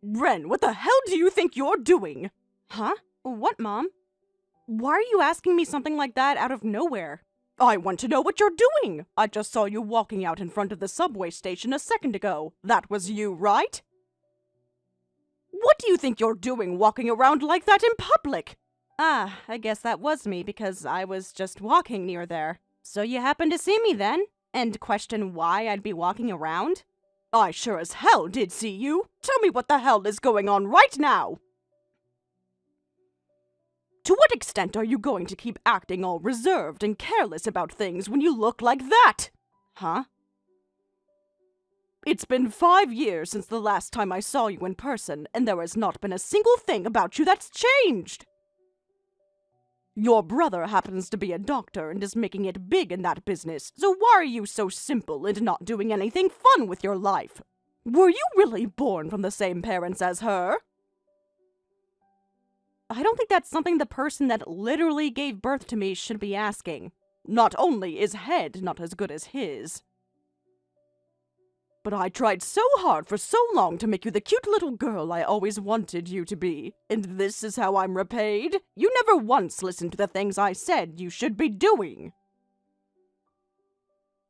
Ren, what the hell do you think you're doing? Huh? What, Mom? Why are you asking me something like that out of nowhere? I want to know what you're doing. I just saw you walking out in front of the subway station a second ago. That was you, right? What do you think you're doing walking around like that in public? Ah, I guess that was me because I was just walking near there. So you happened to see me then? And question why I'd be walking around? I sure as hell did see you. Tell me what the hell is going on right now. To what extent are you going to keep acting all reserved and careless about things when you look like that? Huh? It's been 5 years since the last time I saw you in person, and there has not been a single thing about you that's changed. Your brother happens to be a doctor and is making it big in that business, so why are you so simple and not doing anything fun with your life? Were you really born from the same parents as her? I don't think that's something the person that literally gave birth to me should be asking. Not only is head not as good as his, but I tried so hard for so long to make you the cute little girl I always wanted you to be. And this is how I'm repaid? You never once listened to the things I said you should be doing.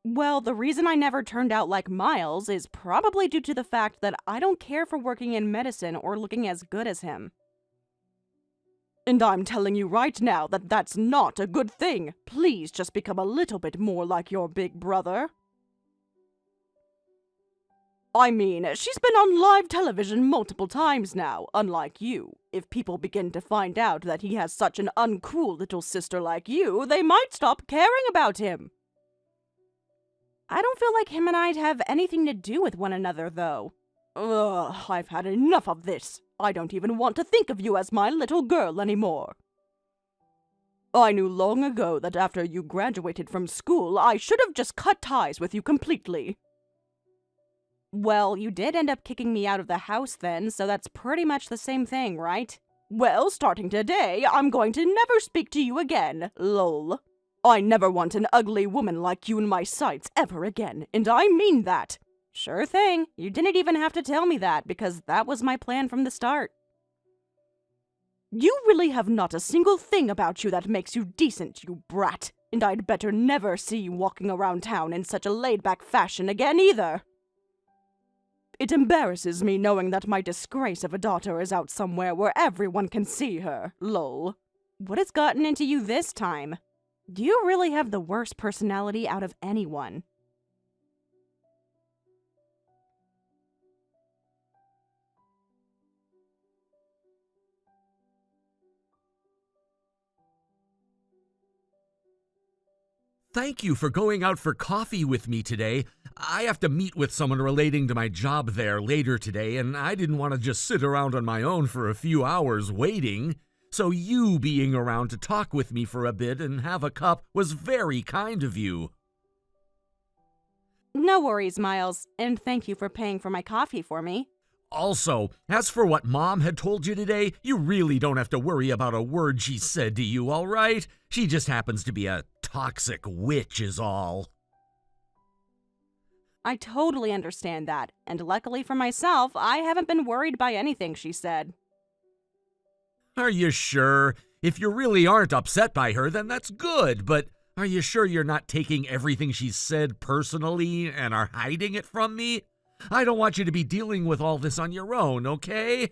Well, the reason I never turned out like Miles is probably due to the fact that I don't care for working in medicine or looking as good as him. And I'm telling you right now that that's not a good thing. Please just become a little bit more like your big brother. I mean, she's been on live television multiple times now, unlike you. If people begin to find out that he has such an uncool little sister like you, they might stop caring about him. I don't feel like him and I'd have anything to do with one another, though. Ugh, I've had enough of this. I don't even want to think of you as my little girl anymore. I knew long ago that after you graduated from school, I should have just cut ties with you completely. Well, you did end up kicking me out of the house then, so that's pretty much the same thing, right? Well, starting today, I'm going to never speak to you again, lol. I never want an ugly woman like you in my sights ever again, and I mean that. Sure thing. You didn't even have to tell me that, because that was my plan from the start. You really have not a single thing about you that makes you decent, you brat. And I'd better never see you walking around town in such a laid-back fashion again either. It embarrasses me knowing that my disgrace of a daughter is out somewhere where everyone can see her, lol. What has gotten into you this time? You really have the worst personality out of anyone. Thank you for going out for coffee with me today. I have to meet with someone relating to my job there later today, and I didn't want to just sit around on my own for a few hours waiting. So you being around to talk with me for a bit and have a cup was very kind of you. No worries, Miles, and thank you for paying for my coffee for me. Also, as for what Mom had told you today, you really don't have to worry about a word she said to you, all right? She just happens to be a toxic witch is all. I totally understand that, and luckily for myself, I haven't been worried by anything she said. Are you sure? If you really aren't upset by her, then that's good, but are you sure you're not taking everything she said personally and are hiding it from me? I don't want you to be dealing with all this on your own, okay?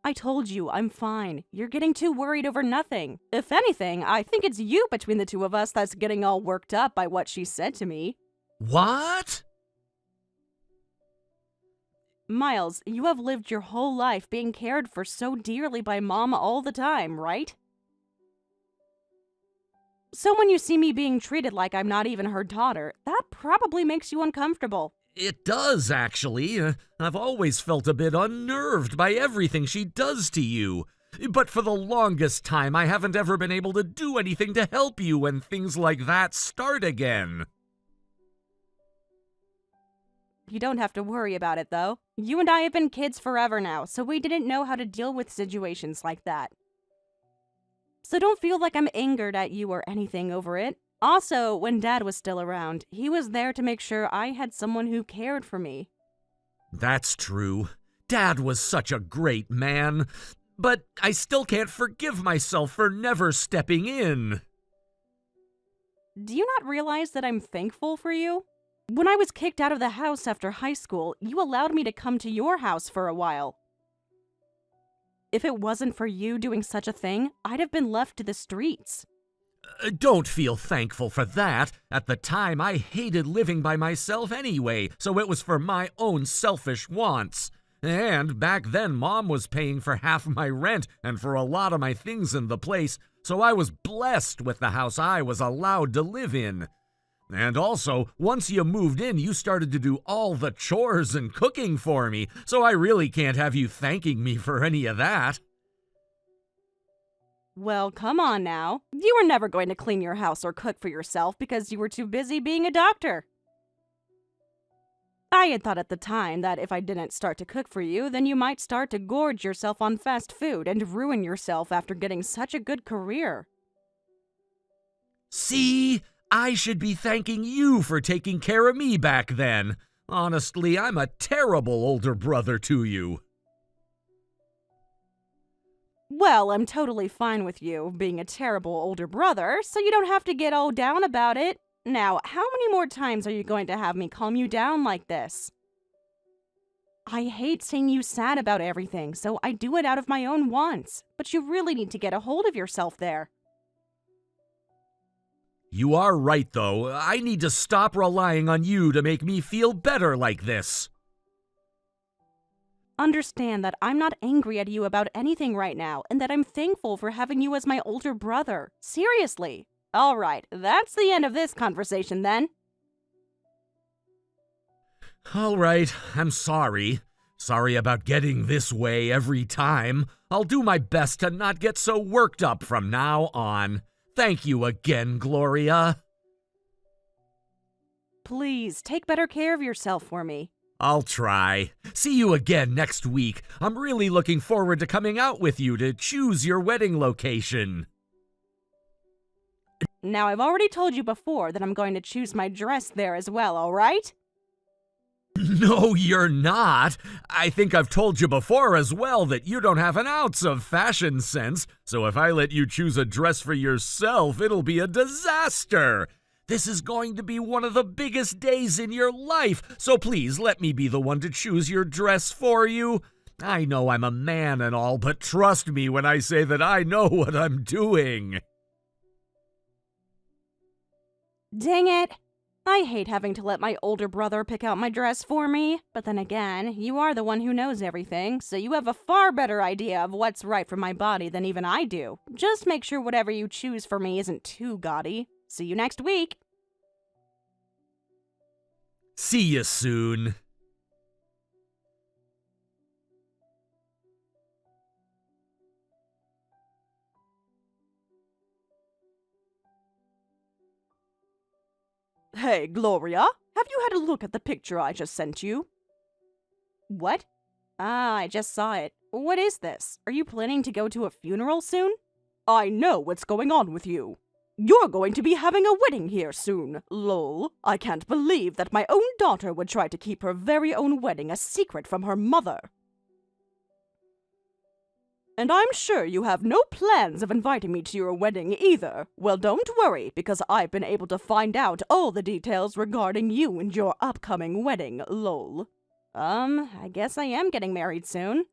I told you, I'm fine. You're getting too worried over nothing. If anything, I think it's you between the two of us that's getting all worked up by what she said to me. What? Miles, you have lived your whole life being cared for so dearly by Mom all the time, right? So when you see me being treated like I'm not even her daughter, that probably makes you uncomfortable. It does, actually. I've always felt a bit unnerved by everything she does to you. But for the longest time, I haven't ever been able to do anything to help you when things like that start again. You don't have to worry about it, though. You and I have been kids forever now, so we didn't know how to deal with situations like that. So don't feel like I'm angered at you or anything over it. Also, when Dad was still around, he was there to make sure I had someone who cared for me. That's true. Dad was such a great man, but I still can't forgive myself for never stepping in. Do you not realize that I'm thankful for you? When I was kicked out of the house after high school, you allowed me to come to your house for a while. If it wasn't for you doing such a thing, I'd have been left to the streets. Don't feel thankful for that. At the time, I hated living by myself anyway, so it was for my own selfish wants. And back then, Mom was paying for half my rent and for a lot of my things in the place, so I was blessed with the house I was allowed to live in. And also, once you moved in, you started to do all the chores and cooking for me, so I really can't have you thanking me for any of that. Well, come on now. You were never going to clean your house or cook for yourself because you were too busy being a doctor. I had thought at the time that if I didn't start to cook for you, then you might start to gorge yourself on fast food and ruin yourself after getting such a good career. See? I should be thanking you for taking care of me back then. Honestly, I'm a terrible older brother to you. Well, I'm totally fine with you being a terrible older brother, so you don't have to get all down about it. Now, how many more times are you going to have me calm you down like this? I hate seeing you sad about everything, so I do it out of my own wants. But you really need to get a hold of yourself there. You are right, though. I need to stop relying on you to make me feel better like this. Understand that I'm not angry at you about anything right now, and that I'm thankful for having you as my older brother. Seriously. All right, that's the end of this conversation then. All right, I'm sorry. Sorry about getting this way every time. I'll do my best to not get so worked up from now on. Thank you again, Gloria. Please, take better care of yourself for me. I'll try. See you again next week. I'm really looking forward to coming out with you to choose your wedding location. Now, I've already told you before that I'm going to choose my dress there as well, all right? No, you're not. I think I've told you before as well that you don't have an ounce of fashion sense, so if I let you choose a dress for yourself, it'll be a disaster. This is going to be one of the biggest days in your life, so please let me be the one to choose your dress for you. I know I'm a man and all, but trust me when I say that I know what I'm doing. Dang it! I hate having to let my older brother pick out my dress for me, but then again, you are the one who knows everything, so you have a far better idea of what's right for my body than even I do. Just make sure whatever you choose for me isn't too gaudy. See you next week. See you soon. Hey, Gloria, have you had a look at the picture I just sent you? What? Ah, I just saw it. What is this? Are you planning to go to a funeral soon? I know what's going on with you. You're going to be having a wedding here soon, lol. I can't believe that my own daughter would try to keep her very own wedding a secret from her mother. And I'm sure you have no plans of inviting me to your wedding either. Well, don't worry, because I've been able to find out all the details regarding you and your upcoming wedding, lol. I guess I am getting married soon.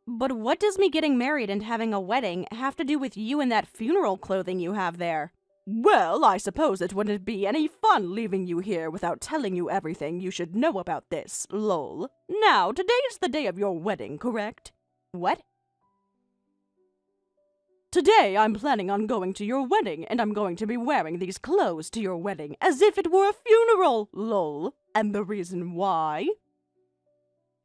But what does me getting married and having a wedding have to do with you and that funeral clothing you have there? Well, I suppose it wouldn't be any fun leaving you here without telling you everything you should know about this, lol. Now, today is the day of your wedding, correct? What? Today, I'm planning on going to your wedding, and I'm going to be wearing these clothes to your wedding as if it were a funeral, lol. And the reason why?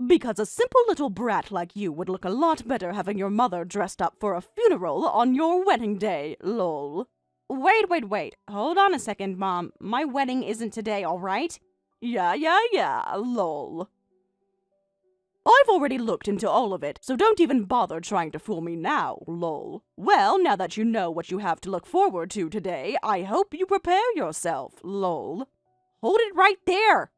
Because a simple little brat like you would look a lot better having your mother dressed up for a funeral on your wedding day, lol. Wait. Hold on a second, Mom. My wedding isn't today, alright? Yeah, lol. I've already looked into all of it, so don't even bother trying to fool me now, lol. Well, now that you know what you have to look forward to today, I hope you prepare yourself, lol. Hold it right there!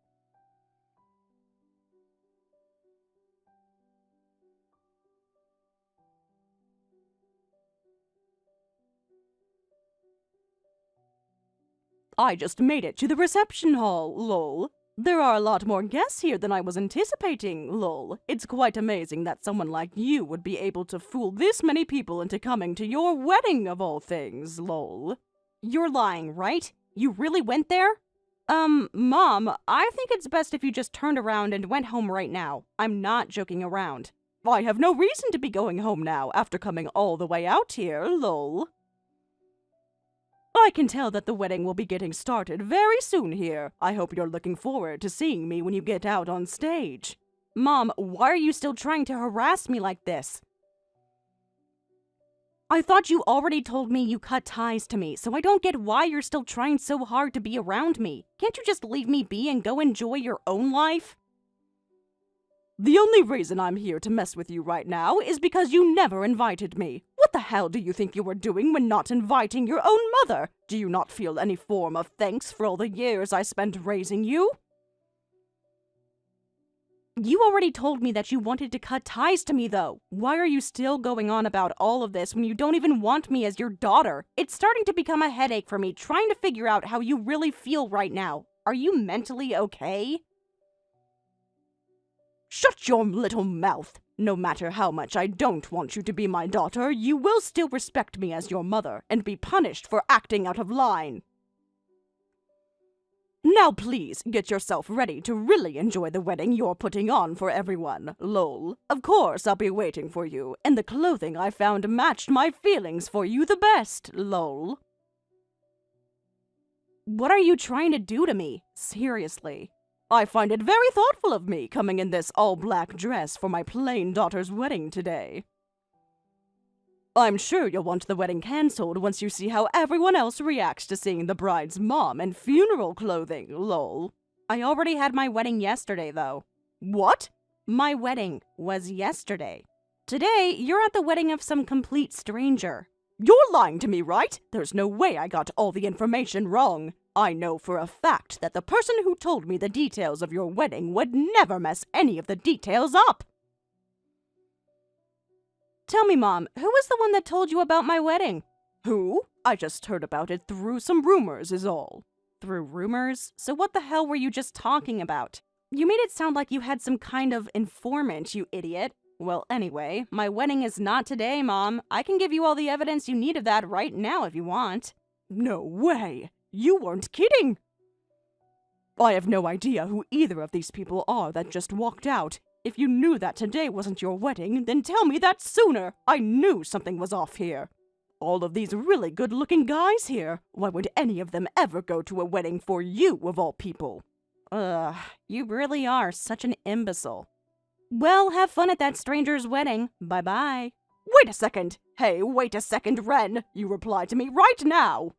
I just made it to the reception hall, lol. There are a lot more guests here than I was anticipating, lol. It's quite amazing that someone like you would be able to fool this many people into coming to your wedding of all things, lol. You're lying, right? You really went there? Mom, I think it's best if you just turned around and went home right now. I'm not joking around. I have no reason to be going home now after coming all the way out here, lol. I can tell that the wedding will be getting started very soon here. I hope you're looking forward to seeing me when you get out on stage. Mom, why are you still trying to harass me like this? I thought you already told me you cut ties to me, so I don't get why you're still trying so hard to be around me. Can't you just leave me be and go enjoy your own life? The only reason I'm here to mess with you right now is because you never invited me. What the hell do you think you were doing when not inviting your own mother? Do you not feel any form of thanks for all the years I spent raising you? You already told me that you wanted to cut ties to me, though. Why are you still going on about all of this when you don't even want me as your daughter? It's starting to become a headache for me trying to figure out how you really feel right now. Are you mentally okay? Shut your little mouth! No matter how much I don't want you to be my daughter, you will still respect me as your mother and be punished for acting out of line. Now please, get yourself ready to really enjoy the wedding you're putting on for everyone, lol. Of course I'll be waiting for you, and the clothing I found matched my feelings for you the best, lol. What are you trying to do to me? Seriously. I find it very thoughtful of me coming in this all-black dress for my plain daughter's wedding today. I'm sure you'll want the wedding cancelled once you see how everyone else reacts to seeing the bride's mom in funeral clothing, lol. I already had my wedding yesterday, though. What? My wedding was yesterday. Today, you're at the wedding of some complete stranger. You're lying to me, right? There's no way I got all the information wrong. I know for a fact that the person who told me the details of your wedding would never mess any of the details up. Tell me, Mom, who was the one that told you about my wedding? Who? I just heard about it through some rumors is all. Through rumors? So what the hell were you just talking about? You made it sound like you had some kind of informant, you idiot. Well, anyway, my wedding is not today, Mom. I can give you all the evidence you need of that right now if you want. No way! You weren't kidding! I have no idea who either of these people are that just walked out. If you knew that today wasn't your wedding, then tell me that sooner. I knew something was off here. All of these really good-looking guys here. Why would any of them ever go to a wedding for you, of all people? You really are such an imbecile. Well, have fun at that stranger's wedding. Bye-bye. Wait a second. Hey, wait a second, Ren. You reply to me right now.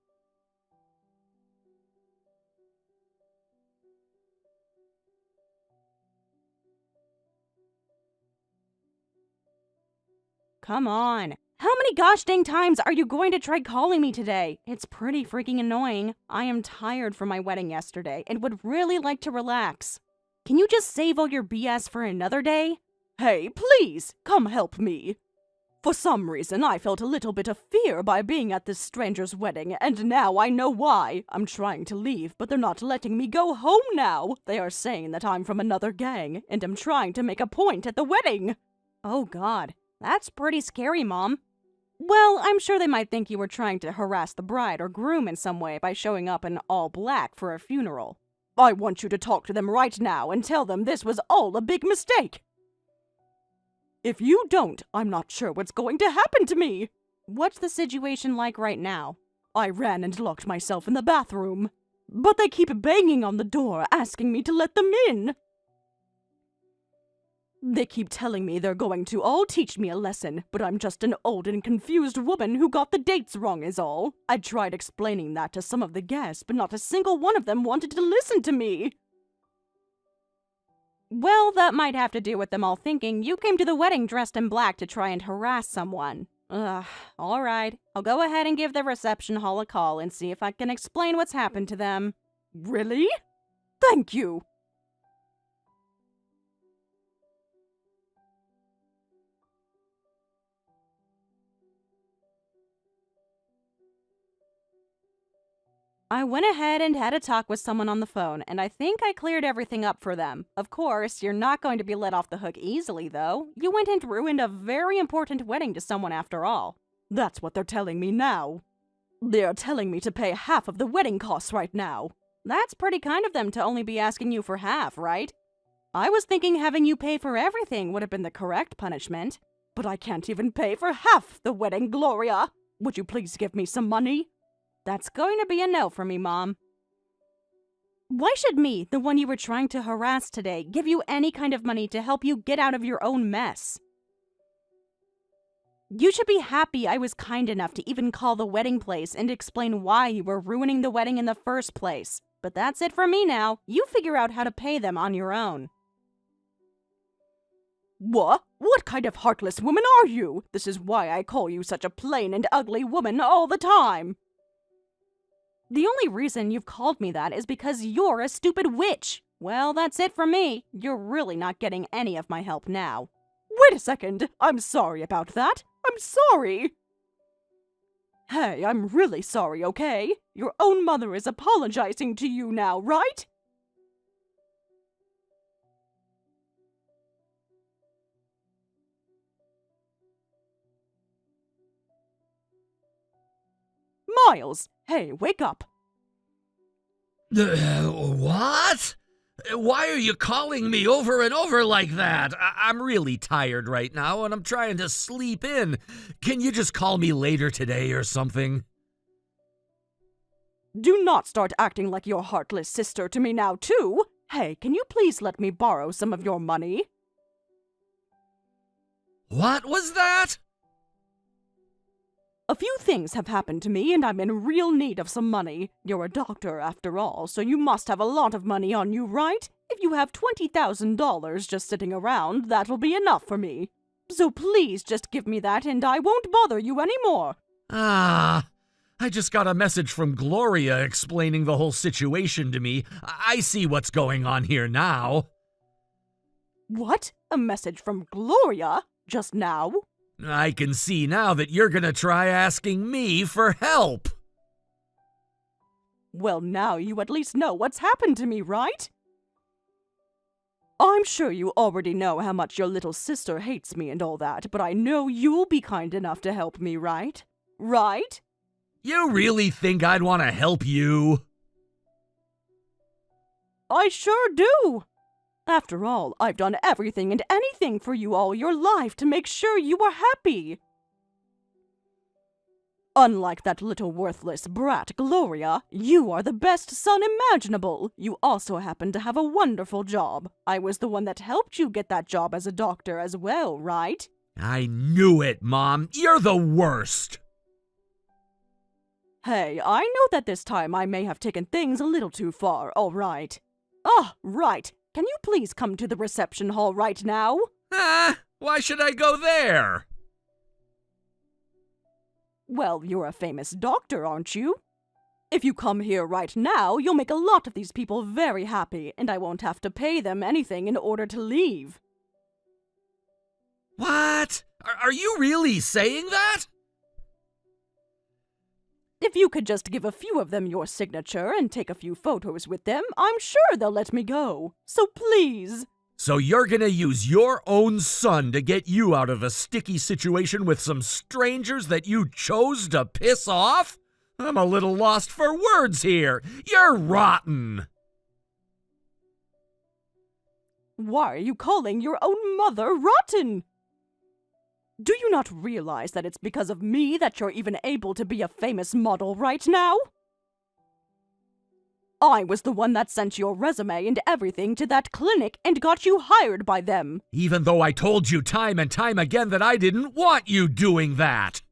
Come on. How many gosh dang times are you going to try calling me today? It's pretty freaking annoying. I am tired from my wedding yesterday and would really like to relax. Can you just save all your BS for another day? Hey, please, come help me. For some reason, I felt a little bit of fear by being at this stranger's wedding, and now I know why. I'm trying to leave, but they're not letting me go home now. They are saying that I'm from another gang, and I'm trying to make a point at the wedding. Oh God. That's pretty scary, Mom. Well, I'm sure they might think you were trying to harass the bride or groom in some way by showing up in all black for a funeral. I want you to talk to them right now and tell them this was all a big mistake. If you don't, I'm not sure what's going to happen to me. What's the situation like right now? I ran and locked myself in the bathroom. But they keep banging on the door, asking me to let them in. They keep telling me they're going to all teach me a lesson, but I'm just an old and confused woman who got the dates wrong is all. I tried explaining that to some of the guests, but not a single one of them wanted to listen to me. Well, that might have to do with them all thinking you came to the wedding dressed in black to try and harass someone. Alright. I'll go ahead and give the reception hall a call and see if I can explain what's happened to them. Really? Thank you. I went ahead and had a talk with someone on the phone, and I think I cleared everything up for them. Of course, you're not going to be let off the hook easily, though. You went and ruined a very important wedding to someone after all. That's what they're telling me now. They're telling me to pay half of the wedding costs right now. That's pretty kind of them to only be asking you for half, right? I was thinking having you pay for everything would have been the correct punishment. But I can't even pay for half the wedding, Gloria. Would you please give me some money? That's going to be a no for me, Mom. Why should me, the one you were trying to harass today, give you any kind of money to help you get out of your own mess? You should be happy I was kind enough to even call the wedding place and explain why you were ruining the wedding in the first place. But that's it for me now. You figure out how to pay them on your own. What? What kind of heartless woman are you? This is why I call you such a plain and ugly woman all the time. The only reason you've called me that is because you're a stupid witch. Well, that's it for me. You're really not getting any of my help now. Wait a second. I'm sorry about that. I'm sorry. Hey, I'm really sorry, okay? Your own mother is apologizing to you now, right? Miles, hey, wake up. What? Why are you calling me over and over like that? I'm really tired right now and I'm trying to sleep in. Can you just call me later today or something? Do not start acting like your heartless sister to me now, too. Hey, can you please let me borrow some of your money? What was that? A few things have happened to me and I'm in real need of some money. You're a doctor after all, so you must have a lot of money on you, right? If you have $20,000 just sitting around, that'll be enough for me. So please just give me that and I won't bother you anymore. I just got a message from Gloria explaining the whole situation to me. I see what's going on here now. What? A message from Gloria? Just now? I can see now that you're gonna try asking me for help. Well, now you at least know what's happened to me, right? I'm sure you already know how much your little sister hates me and all that, but I know you'll be kind enough to help me, right? Right? You really think I'd want to help you? I sure do! After all, I've done everything and anything for you all your life to make sure you are happy. Unlike that little worthless brat, Gloria, you are the best son imaginable. You also happen to have a wonderful job. I was the one that helped you get that job as a doctor as well, right? I knew it, Mom. You're the worst. Hey, I know that this time I may have taken things a little too far, all right. Ah, right. Can you please come to the reception hall right now? Why should I go there? Well, you're a famous doctor, aren't you? If you come here right now, you'll make a lot of these people very happy, and I won't have to pay them anything in order to leave. What? Are you really saying that? If you could just give a few of them your signature and take a few photos with them, I'm sure they'll let me go. So please. So you're gonna use your own son to get you out of a sticky situation with some strangers that you chose to piss off? I'm a little lost for words here. You're rotten. Why are you calling your own mother rotten? Do you not realize that it's because of me that you're even able to be a famous model right now? I was the one that sent your resume and everything to that clinic and got you hired by them. Even though I told you time and time again that I didn't want you doing that.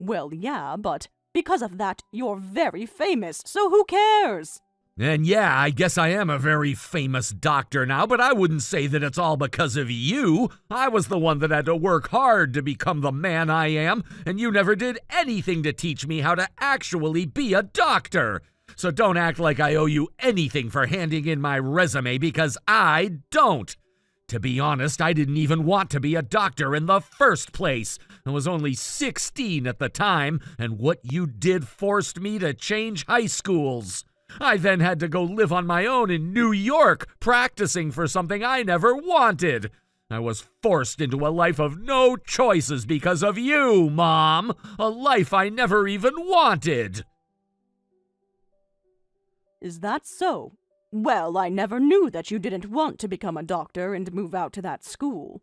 Well, yeah, but because of that, you're very famous, so who cares? And yeah, I guess I am a very famous doctor now, but I wouldn't say that it's all because of you. I was the one that had to work hard to become the man I am, and you never did anything to teach me how to actually be a doctor. So don't act like I owe you anything for handing in my resume, because I don't. To be honest, I didn't even want to be a doctor in the first place. I was only 16 at the time, and what you did forced me to change high schools. I then had to go live on my own in New York, practicing for something I never wanted. I was forced into a life of no choices because of you, Mom. A life I never even wanted. Is that so? Well, I never knew that you didn't want to become a doctor and move out to that school.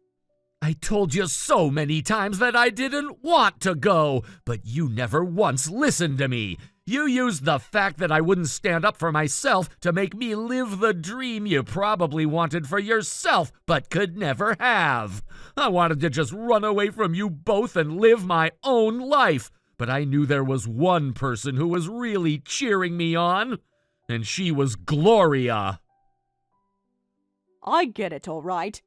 I told you so many times that I didn't want to go, but you never once listened to me. You used the fact that I wouldn't stand up for myself to make me live the dream you probably wanted for yourself, but could never have. I wanted to just run away from you both and live my own life, but I knew there was one person who was really cheering me on. And she was Gloria. I get it, all right.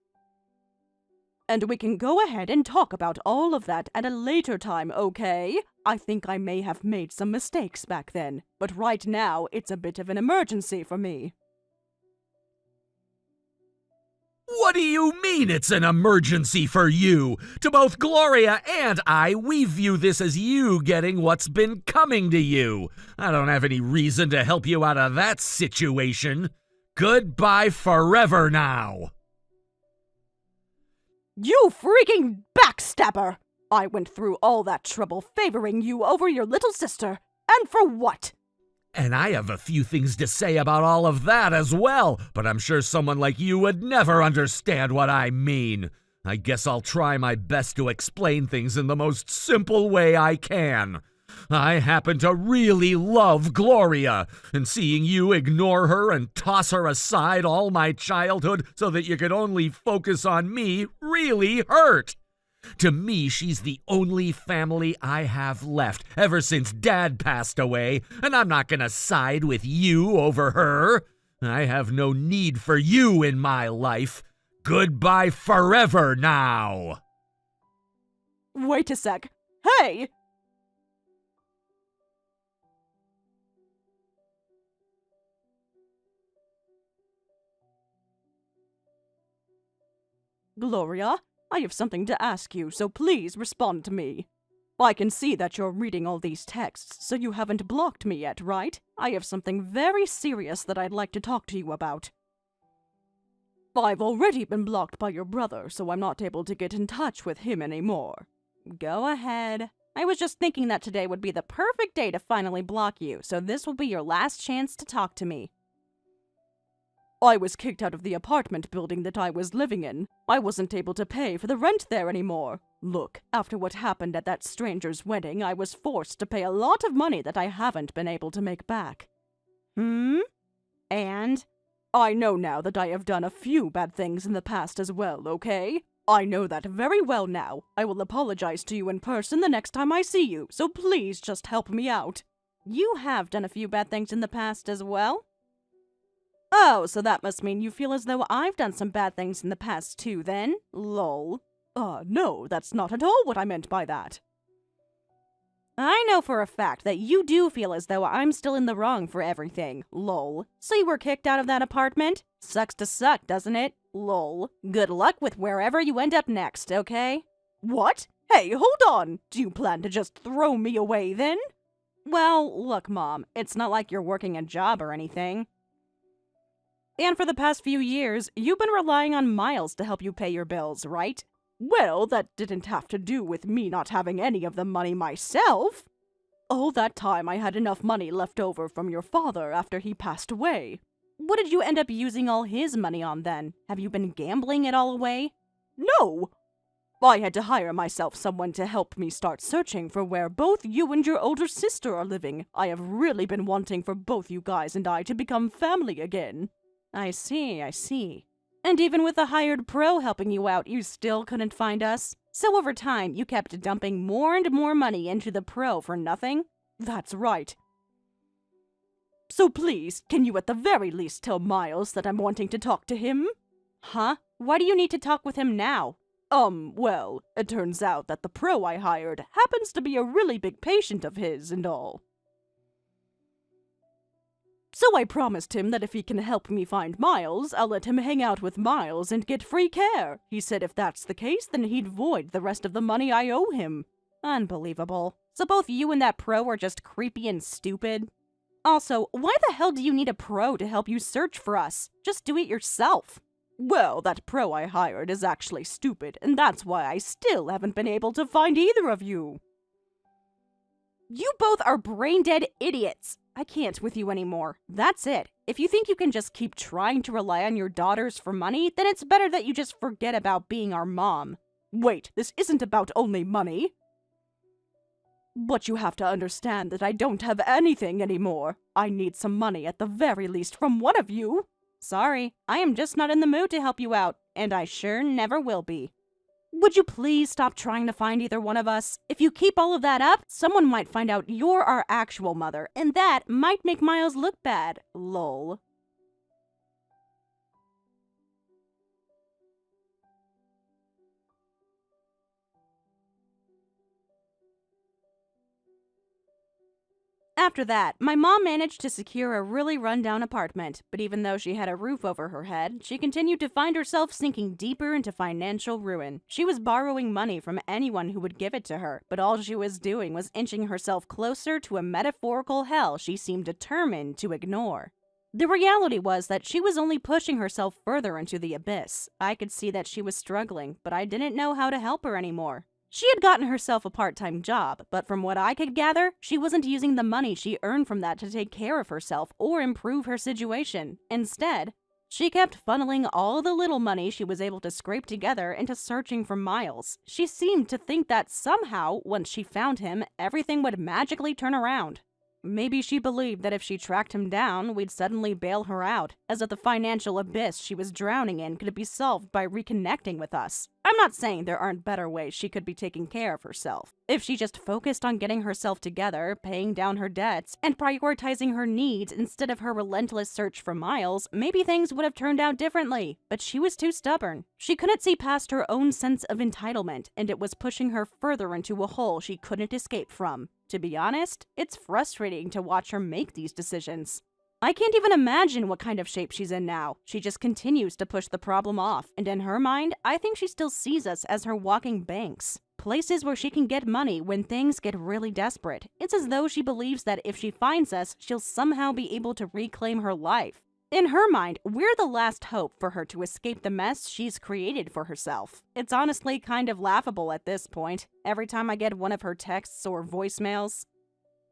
And we can go ahead and talk about all of that at a later time, okay? I think I may have made some mistakes back then, but right now it's a bit of an emergency for me. What do you mean it's an emergency for you? To both Gloria and I, we view this as you getting what's been coming to you. I don't have any reason to help you out of that situation. Goodbye forever now. You freaking backstabber! I went through all that trouble favoring you over your little sister. And for what? And I have a few things to say about all of that as well, but I'm sure someone like you would never understand what I mean. I guess I'll try my best to explain things in the most simple way I can. I happen to really love Gloria, and seeing you ignore her and toss her aside all my childhood so that you could only focus on me really hurt. To me, she's the only family I have left ever since Dad passed away, and I'm not gonna side with you over her. I have no need for you in my life. Goodbye forever now. Wait a sec. Hey! Gloria, I have something to ask you, so please respond to me. I can see that you're reading all these texts, so you haven't blocked me yet, right? I have something very serious that I'd like to talk to you about. I've already been blocked by your brother, so I'm not able to get in touch with him anymore. Go ahead. I was just thinking that today would be the perfect day to finally block you, so this will be your last chance to talk to me. I was kicked out of the apartment building that I was living in. I wasn't able to pay for the rent there anymore. Look, after what happened at that stranger's wedding, I was forced to pay a lot of money that I haven't been able to make back. And? I know now that I have done a few bad things in the past as well, okay? I know that very well now. I will apologize to you in person the next time I see you, so please just help me out. You have done a few bad things in the past as well? Oh, so that must mean you feel as though I've done some bad things in the past too, then? Lol. No, that's not at all what I meant by that. I know for a fact that you do feel as though I'm still in the wrong for everything. Lol. So you were kicked out of that apartment? Sucks to suck, doesn't it? Lol. Good luck with wherever you end up next, okay? What? Hey, hold on! Do you plan to just throw me away then? Well, look, Mom, it's not like you're working a job or anything. And for the past few years, you've been relying on Miles to help you pay your bills, right? Well, that didn't have to do with me not having any of the money myself. All that time I had enough money left over from your father after he passed away. What did you end up using all his money on then? Have you been gambling it all away? No! I had to hire myself someone to help me start searching for where both you and your older sister are living. I have really been wanting for both you guys and I to become family again. I see. And even with a hired pro helping you out, you still couldn't find us? So over time, you kept dumping more and more money into the pro for nothing? That's right. So please, can you at the very least tell Miles that I'm wanting to talk to him? Huh? Why do you need to talk with him now? Well, it turns out that the pro I hired happens to be a really big patient of his and all. So I promised him that if he can help me find Miles, I'll let him hang out with Miles and get free care. He said if that's the case, then he'd void the rest of the money I owe him. Unbelievable. So both you and that pro are just creepy and stupid? Also, why the hell do you need a pro to help you search for us? Just do it yourself. Well, that pro I hired is actually stupid, and that's why I still haven't been able to find either of you. You both are brain-dead idiots. I can't with you anymore. That's it. If you think you can just keep trying to rely on your daughters for money, then it's better that you just forget about being our mom. Wait, this isn't about only money. But you have to understand that I don't have anything anymore. I need some money at the very least from one of you. Sorry, I am just not in the mood to help you out, and I sure never will be. Would you please stop trying to find either one of us? If you keep all of that up, someone might find out you're our actual mother, and that might make Miles look bad. Lol. After that, my mom managed to secure a really rundown apartment, but even though she had a roof over her head, she continued to find herself sinking deeper into financial ruin. She was borrowing money from anyone who would give it to her, but all she was doing was inching herself closer to a metaphorical hell she seemed determined to ignore. The reality was that she was only pushing herself further into the abyss. I could see that she was struggling, but I didn't know how to help her anymore. She had gotten herself a part-time job, but from what I could gather, she wasn't using the money she earned from that to take care of herself or improve her situation. Instead, she kept funneling all the little money she was able to scrape together into searching for Miles. She seemed to think that somehow, once she found him, everything would magically turn around. Maybe she believed that if she tracked him down, we'd suddenly bail her out, as if the financial abyss she was drowning in could be solved by reconnecting with us. I'm not saying there aren't better ways she could be taking care of herself. If she just focused on getting herself together, paying down her debts, and prioritizing her needs instead of her relentless search for Miles, maybe things would have turned out differently. But she was too stubborn. She couldn't see past her own sense of entitlement, and it was pushing her further into a hole she couldn't escape from. To be honest, it's frustrating to watch her make these decisions. I can't even imagine what kind of shape she's in now. She just continues to push the problem off, and in her mind, I think she still sees us as her walking banks. Places where she can get money when things get really desperate. It's as though she believes that if she finds us, she'll somehow be able to reclaim her life. In her mind, we're the last hope for her to escape the mess she's created for herself. It's honestly kind of laughable at this point. Every time I get one of her texts or voicemails,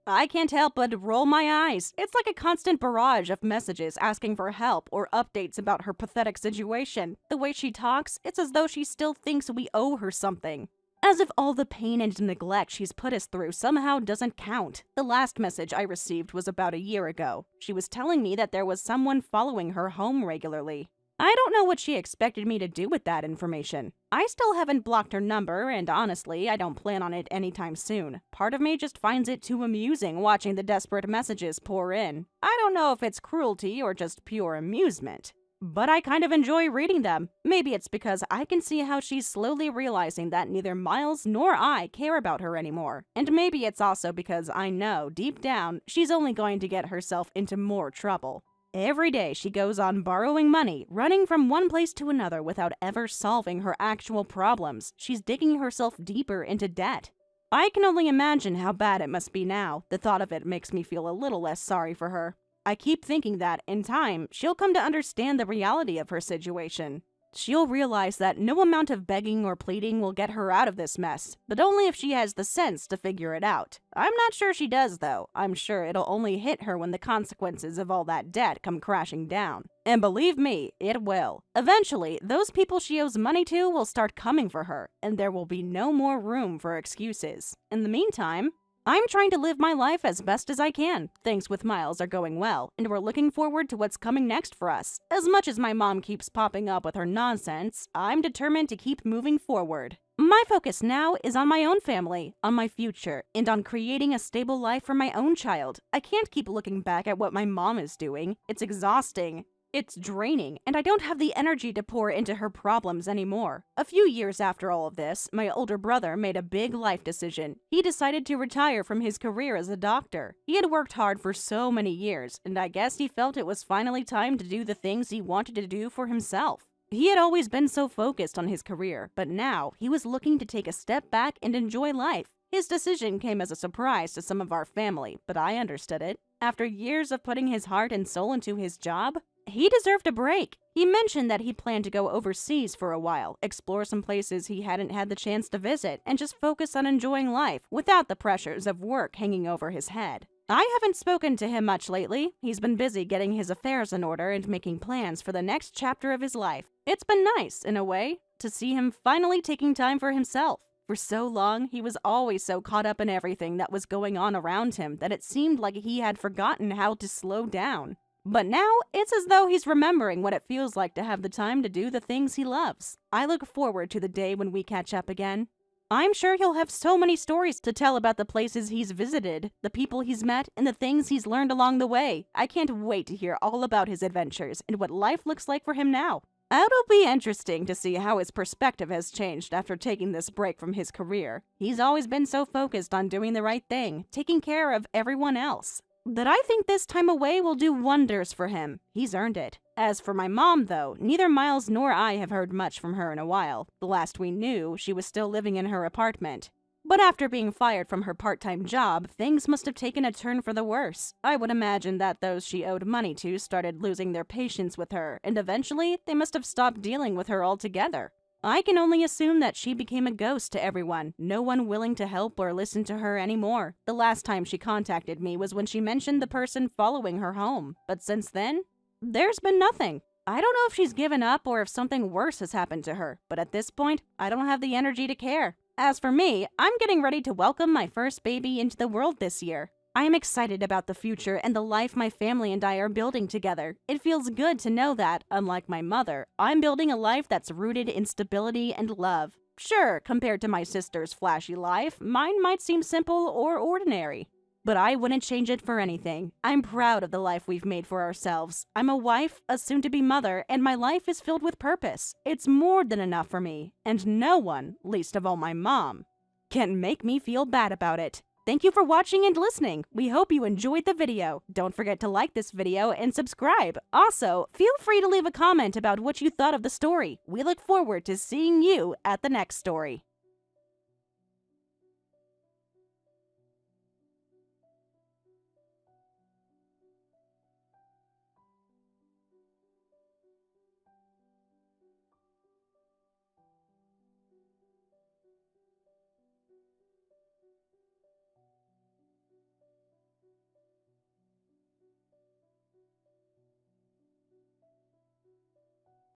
I can't help but roll my eyes. It's like a constant barrage of messages asking for help or updates about her pathetic situation. The way she talks, it's as though she still thinks we owe her something. As if all the pain and neglect she's put us through somehow doesn't count. The last message I received was about a year ago. She was telling me that there was someone following her home regularly. I don't know what she expected me to do with that information. I still haven't blocked her number, and honestly, I don't plan on it anytime soon. Part of me just finds it too amusing watching the desperate messages pour in. I don't know if it's cruelty or just pure amusement, but I kind of enjoy reading them. Maybe it's because I can see how she's slowly realizing that neither Miles nor I care about her anymore. And maybe it's also because I know, deep down, she's only going to get herself into more trouble. Every day she goes on borrowing money, running from one place to another without ever solving her actual problems. She's digging herself deeper into debt. I can only imagine how bad it must be now. The thought of it makes me feel a little less sorry for her. I keep thinking that, in time, she'll come to understand the reality of her situation. She'll realize that no amount of begging or pleading will get her out of this mess, but only if she has the sense to figure it out. I'm not sure she does, though. I'm sure it'll only hit her when the consequences of all that debt come crashing down. And believe me, it will. Eventually, those people she owes money to will start coming for her, and there will be no more room for excuses. In the meantime, I'm trying to live my life as best as I can. Things with Miles are going well, and we're looking forward to what's coming next for us. As much as my mom keeps popping up with her nonsense, I'm determined to keep moving forward. My focus now is on my own family, on my future, and on creating a stable life for my own child. I can't keep looking back at what my mom is doing. It's exhausting. It's draining, and I don't have the energy to pour into her problems anymore. A few years after all of this, my older brother made a big life decision. He decided to retire from his career as a doctor. He had worked hard for so many years, and I guess he felt it was finally time to do the things he wanted to do for himself. He had always been so focused on his career, but now he was looking to take a step back and enjoy life. His decision came as a surprise to some of our family, but I understood it. After years of putting his heart and soul into his job, he deserved a break. He mentioned that he planned to go overseas for a while, explore some places he hadn't had the chance to visit, and just focus on enjoying life without the pressures of work hanging over his head. I haven't spoken to him much lately. He's been busy getting his affairs in order and making plans for the next chapter of his life. It's been nice, in a way, to see him finally taking time for himself. For so long, he was always so caught up in everything that was going on around him that it seemed like he had forgotten how to slow down. But now, it's as though he's remembering what it feels like to have the time to do the things he loves. I look forward to the day when we catch up again. I'm sure he'll have so many stories to tell about the places he's visited, the people he's met, and the things he's learned along the way. I can't wait to hear all about his adventures and what life looks like for him now. It'll be interesting to see how his perspective has changed after taking this break from his career. He's always been so focused on doing the right thing, taking care of everyone else, that I think this time away will do wonders for him. He's earned it. As for my mom, though, neither Miles nor I have heard much from her in a while. The last we knew, she was still living in her apartment. But after being fired from her part-time job, things must have taken a turn for the worse. I would imagine that those she owed money to started losing their patience with her, and eventually they must have stopped dealing with her altogether. I can only assume that she became a ghost to everyone, no one willing to help or listen to her anymore. The last time she contacted me was when she mentioned the person following her home, but since then, there's been nothing. I don't know if she's given up or if something worse has happened to her, but at this point, I don't have the energy to care. As for me, I'm getting ready to welcome my first baby into the world this year. I am excited about the future and the life my family and I are building together. It feels good to know that, unlike my mother, I'm building a life that's rooted in stability and love. Sure, compared to my sister's flashy life, mine might seem simple or ordinary. But I wouldn't change it for anything. I'm proud of the life we've made for ourselves. I'm a wife, a soon-to-be mother, and my life is filled with purpose. It's more than enough for me, and no one, least of all my mom, can make me feel bad about it. Thank you for watching and listening. We hope you enjoyed the video. Don't forget to like this video and subscribe. Also, feel free to leave a comment about what you thought of the story. We look forward to seeing you at the next story.